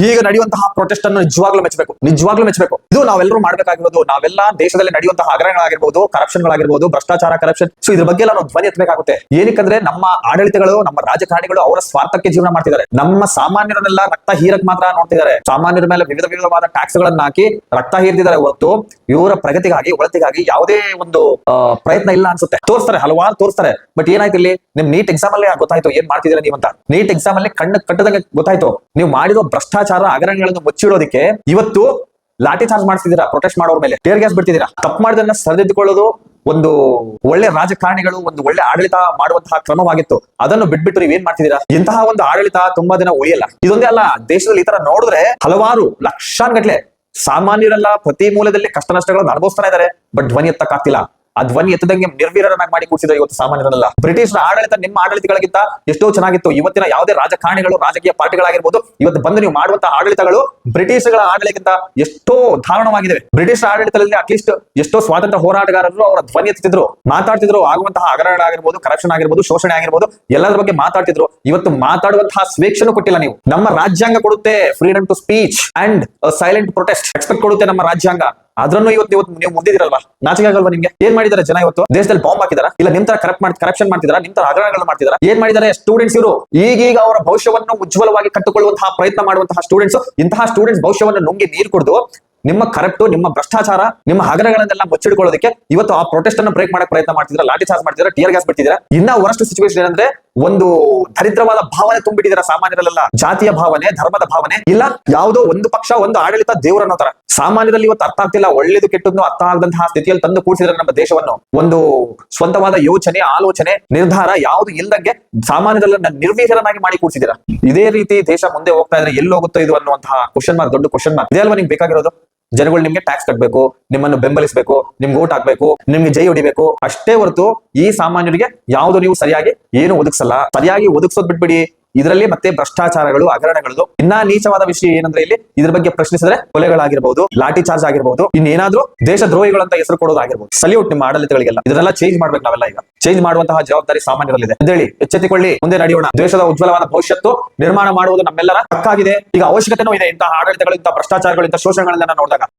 ಈಗ ನಡೆಯುವಂತಹ ಪ್ರೊಟೆಸ್ಟ್ ಅನ್ನು ನಿಜವಾಗ್ಲೂ ಮೆಚ್ಚಬೇಕು. ಇದು ನಾವೆಲ್ಲರೂ ಮಾಡಬೇಕಾಗಿರೋದು. ನಾವೆಲ್ಲ ದೇಶದಲ್ಲಿ ನಡೆಯುವಂತಹ ಹಗರಣಗಳಾಗಿರ್ಬೋದು, ಕರಪ್ಷನ್ಗಳಾಗಿರ್ಬೋದು, ಭ್ರಷ್ಟಾಚಾರ, ಕರಪ್ಷನ್, ಸೊ ಇದ್ರ ಬಗ್ಗೆ ಎಲ್ಲ ನಾವು ಧ್ವನಿ ಎತ್ತಬೇಕಾಗುತ್ತೆ. ಏನಕ್ಕಂದ್ರೆ ನಮ್ಮ ಆಡಳಿತಗಳು, ನಮ್ಮ ರಾಜಕಾರಣಿಗಳು ಅವರ ಸ್ವಾರ್ಥಕ್ಕೆ ಜೀವನ ಮಾಡ್ತಿದ್ದಾರೆ. ನಮ್ಮ ಸಾಮಾನ್ಯರನ್ನೆಲ್ಲ ರಕ್ತ ಹೀರಕ್ ಮಾತ್ರ ನೋಡ್ತಿದ್ದಾರೆ. ಸಾಮಾನ್ಯರ ಮೇಲೆ ವಿಧವಾದ ಟ್ಯಾಕ್ಸ್ ಗಳನ್ನ ಹಾಕಿ ರಕ್ತ ಹೀರ್ತಿದ್ದಾರೆ ಹೊರತು ಇವರ ಪ್ರಗತಿಗಾಗಿ, ಒಳತಿಗಾಗಿ ಯಾವುದೇ ಒಂದು ಪ್ರಯತ್ನ ಇಲ್ಲ ಅನ್ಸುತ್ತೆ. ತೋರಿಸ್ತಾರೆ, ಹಲವಾರು ತೋರಿಸ್ತಾರೆ. ಬಟ್ ಏನಾಯ್ತು ಇಲ್ಲಿ, ನಿಮ್ ನೀಟ್ ಎಕ್ಸಾಮ್ ಅಲ್ಲೇ ಗೊತ್ತಾಯ್ತು ಏನ್ ಮಾಡ್ತಿದ್ದೀರಾ ನೀವಂತ. ನೀಟ್ ಎಕ್ಸಾಮ್ ಅಲ್ಲಿ ಕಣ್ಣು ಕಟ್ಟದಂಗೆ ಗೊತ್ತಾಯ್ತು. ನೀವು ಮಾಡಿರೋ ಭ್ರಷ್ಟಾಚಾರ ಹಗರಣಗಳನ್ನು ಮುಚ್ಚಿಡೋದಕ್ಕೆ ಇವತ್ತು ಲಾಠಿ ಚಾರ್ಜ್ ಮಾಡ್ತಿದ್ದೀರಾ. ಪ್ರೊಟೆಸ್ಟ್ ಮಾಡೋರ್ ಮೇಲೆ ಟೇರ್ ಗ್ಯಾಸ್ ಬಿಡ್ತಿದ್ದೀರಾ. ತಪ್ಪು ಮಾಡಿದನ್ನ ಸರಿದಿದ್ದುಕೊಳ್ಳೋದು ಒಂದು ಒಳ್ಳೆ ರಾಜಕಾರಣಿಗಳು, ಒಂದು ಒಳ್ಳೆ ಆಡಳಿತ ಮಾಡುವಂತಹ ಕ್ರಮವಾಗಿತ್ತು. ಅದನ್ನು ಬಿಟ್ಬಿಟ್ಟು ನೀವ್ ಏನ್ ಮಾಡ್ತಿದ್ದೀರಾ? ಇಂತಹ ಒಂದು ಆಡಳಿತ ತುಂಬಾ ದಿನ ಉಳಿಯಲ್ಲ. ಇದೊಂದೇ ಅಲ್ಲ, ದೇಶದಲ್ಲಿ ಈ ತರ ನೋಡಿದ್ರೆ ಹಲವಾರು ಲಕ್ಷಾನ್ಗಟ್ಲೆ ಸಾಮಾನ್ಯರೆಲ್ಲ ಪ್ರತಿ ಮೂಲದಲ್ಲಿ ಕಷ್ಟ ನಷ್ಟಗಳನ್ನು ಅನುಭವಿಸ್ತಾ ಇದ್ದಾರೆ. ಬಟ್ ಧ್ವನಿ ಎತ್ತಕ್ಕಾಗ್ತಿಲ್ಲ. ಆ ಧ್ವನಿ ಎತ್ತದಂಗೆ ನಿರ್ವೀರ್ಯರನ್ನಾಗಿ ಮಾಡಿ ಕೂಡಿಸಿದ್ರೆ ಇವತ್ತು ಸಾಮಾನ್ಯರಲ್ಲ. ಬ್ರಿಟಿಷರ ಆಡಳಿತ ನಿಮ್ಮ ಆಡಳಿತಗಳಿಗಿಂತ ಎಷ್ಟೋ ಚೆನ್ನಾಗಿತ್ತು. ಇವತ್ತಿನ ಯಾವುದೇ ರಾಜಕಾರಣಿಗಳು, ರಾಜಕೀಯ ಪಾರ್ಟಿಗಳಾಗಿರ್ಬೋದು, ಇವತ್ತು ಬಂದು ನೀವು ಮಾಡುವಂತಹ ಆಡಳಿತಗಳು ಬ್ರಿಟಿಷರ ಆಡಳಿತಕ್ಕಿಂತ ಎಷ್ಟೋ ದಾರುಣವಾಗಿದ್ದಾವೆ. ಬ್ರಿಟಿಷ್ ಆಡಳಿತದಲ್ಲಿ ಅಟ್ಲೀಸ್ಟ್ ಎಷ್ಟೋ ಸ್ವಾತಂತ್ರ್ಯ ಹೋರಾಟಗಾರರು ಅವರ ಧ್ವನಿ ಎತ್ತಿದ್ರು, ಮಾತಾಡ್ತಿದ್ರು. ಆಗುವಂತಹ ಹಗರಣ ಆಗಿರ್ಬೋದು, ಕರಪ್ಷನ್ ಆಗಿರ್ಬೋದು, ಶೋಷಣೆ ಆಗಿರ್ಬೋದು, ಎಲ್ಲದರ ಬಗ್ಗೆ ಮಾತಾಡ್ತಿದ್ರು. ಇವತ್ತು ಮಾತಾಡುವಂತಹ ಸ್ವೇಚ್ಛೆನೂ ಕೊಟ್ಟಿಲ್ಲ ನೀವು. ನಮ್ಮ ರಾಜ್ಯಾಂಗ ಕೊಡುತ್ತೆ freedom to speech and silent protest expect ಕೊಡುತ್ತೆ ನಮ್ಮ ರಾಜ್ಯಾಂಗ. ಅದ್ರನ್ನು ಇವತ್ತು ನೀವು ಮುಂದಿದಿರಲ್ವಾ? ನಾಚಿಕೆ ಆಗಲ್ವಾ ನಿಮ್ಗೆ? ಏನ್ ಮಾಡಿದ್ದಾರೆ ಜನ ಇವತ್ತು? ದೇಶದಲ್ಲಿ ಬಾಂಬ್ ಹಾಕಿದಾರ? ಇಲ್ಲ ನಿಮ್ ತರ ಕರಪ್ಷನ್ ಮಾಡ್ತಿದಾರ? ನಿಮ್ ತರ ಹಗರಣಗಳು ಮಾಡ್ತಿದಾರ? ಏನ್ ಮಾಡಿದ್ದಾರೆ ಸ್ಟೂಡೆಂಟ್ಸ್? ಇವರು ಈಗೀಗ ಅವರ ಭವಿಷ್ಯವನ್ನು ಉಜ್ವಲವಾಗಿ ಕಟ್ಟಿಕೊಳ್ಳುವಂತಹ ಪ್ರಯತ್ನ ಮಾಡುವಂತಹ ಸ್ಟೂಡೆಂಟ್ಸ್, ಇಂತಹ ಸ್ಟೂಡೆಂಟ್ಸ್ ಭವಿಷ್ಯವನ್ನು ನುಂಗಿ ನೀರು ಕುಡಿದು ನಿಮ್ಮ ಕರಪ್ಟು, ನಿಮ್ಮ ಭ್ರಷ್ಟಾಚಾರ, ನಿಮ್ಮ ಹಗರಣಗಳನ್ನೆಲ್ಲ ಮುಚ್ಚಿಡ್ಕೊಳ್ಳೋದಕ್ಕೆ ಇವತ್ತು ಆ ಪ್ರೊಟೆಸ್ಟ್ ಅನ್ನು ಬ್ರೇಕ್ ಮಾಡಕ್ ಪ್ರಯತ್ನ ಮಾಡ್ತಿದ್ರ, ಲಾಠಿ ಚಾರ್ಜ್ ಮಾಡ್ತಿದ್ರ, ಟಿಯರ್ ಗ್ಯಾಸ್ ಬಿಡ್ತಿದ್ರ. ಇನ್ನ ವರಸ್ಟ್ ಸಿಚುವೇಶನ್ ಏನಂದ್ರೆ ಒಂದು ದರಿದ್ರವಾದ ಭಾವನೆ ತುಂಬಿಟ್ಟಿದ್ದೀರಾ ಸಾಮಾನ್ಯರಲ್ಲೆಲ್ಲ. ಜಾತಿಯ ಭಾವನೆ, ಧರ್ಮದ ಭಾವನೆ, ಇಲ್ಲ ಯಾವುದೋ ಒಂದು ಪಕ್ಷ, ಒಂದು ಆಡಳಿತ ದೇವರ ಅನ್ನೋ ತರ ಸಾಮಾನ್ಯರಲ್ಲಿ ಇವತ್ತು ಅರ್ಥ ಆಗ್ತಿಲ್ಲ. ಒಳ್ಳೇದು ಕೆಟ್ಟದ್ದು ಅರ್ಥ ಆಗದಂತಹ ಸ್ಥಿತಿಯಲ್ಲಿ ತಂದು ಕೂಡಿಸಿದ್ರೆ ನಮ್ಮ ದೇಶವನ್ನು. ಒಂದು ಸ್ವಂತವಾದ ಯೋಚನೆ, ಆಲೋಚನೆ, ನಿರ್ಧಾರ ಯಾವುದು ಇಲ್ದಂಗೆ ಸಾಮಾನ್ಯರನ್ನ ನಿರ್ವೀರ್ಯರನ್ನಾಗಿ ಮಾಡಿ ಕೂಡಿಸಿದ್ದೀರಾ. ಇದೇ ರೀತಿ ದೇಶ ಮುಂದೆ ಹೋಗ್ತಾ ಇದ್ರೆ ಎಲ್ಲಿ ಹೋಗುತ್ತೋ ಇದು ಅನ್ನುವಂತಹ ಕ್ವಶನ್ ಮಾರ್ಕ್, ದೊಡ್ಡ ಕ್ವಶನ್ ಮಾರ್ಕ್. ಇದೇ ಅಲ್ವಾ ನಿಮ್ಗೆ ಬೇಕಾಗಿರೋದು? ಜನಗಳು ನಿಮ್ಗೆ ಟ್ಯಾಕ್ಸ್ ಕಟ್ಟಬೇಕು, ನಿಮ್ಮನ್ನು ಬೆಂಬಲಿಸಬೇಕು, ನಿಮ್ಗೆ ಓಟ್ ಹಾಕ್ಬೇಕು, ನಿಮ್ಗೆ ಜೈ ಹೊಡಿಬೇಕು ಅಷ್ಟೇ ಹೊರತು ಈ ಸಾಮಾನ್ಯರಿಗೆ ಯಾವುದು ನೀವು ಸರಿಯಾಗಿ ಏನು ಒದಗಿಸಲ್ಲ. ಸರಿಯಾಗಿ ಒದಗಿಸೋದ್ ಬಿಟ್ಬಿಡಿ. ಇದರಲ್ಲಿ ಮತ್ತೆ ಭ್ರಷ್ಟಾಚಾರಗಳು, ಹಗರಣಗಳು. ಇನ್ನ ನೀಚವಾದ ವಿಷಯ ಏನಂದ್ರೆ ಇಲ್ಲಿ ಇದ್ರ ಬಗ್ಗೆ ಪ್ರಶ್ನಿಸಿದ್ರೆ ಕೊಲೆಗಳಾಗಿರ್ಬಹುದು, ಲಾಠಿ ಚಾರ್ಜ್ ಆಗಿರ್ಬಹುದು, ಇನ್ನೇನಾದ್ರೂ ದೇಶ ದ್ರೋಹಿಗಳು ಅಂತ ಹೆಸರು ಕೊಡೋದಾಗಿರ್ಬಹುದು. ಸಲ್ಯೂಟ್ ನಿಮ್ಮ ಆಡಳಿತಗಳಿಗೆಲ್ಲ. ಇದನ್ನೆಲ್ಲ ಚೇಂಜ್ ಮಾಡ್ಬೇಕು ನಾವೆಲ್ಲ. ಈಗ ಚೇಂಜ್ ಮಾಡುವಂತಹ ಜವಾಬ್ದಾರಿ ಸಾಮಾನ್ಯರಲ್ಲಿದೆ. ಎದ್ದೇಳಿ, ಎಚ್ಚೆತ್ತುಕೊಳ್ಳಿ, ಮುಂದೆ ನಡೆಯೋಣ. ದೇಶದ ಉಜ್ವಲವಾದ ಭವಿಷ್ಯತ್ತು ನಿರ್ಮಾಣ ಮಾಡುವುದು ನಮ್ಮೆಲ್ಲರ ಹಕ್ಕಾಗಿದೆ. ಈಗ ಅವಶ್ಯಕತೆನೂ ಇದೆ ಇಂತಹ ಆಡಳಿತಗಳು, ಇಂತಹ ಭ್ರಷ್ಟಾಚಾರಗಳು, ಇಂತಹ ಶೋಷಣೆಗಳನ್ನ ನೋಡಿದಾಗ.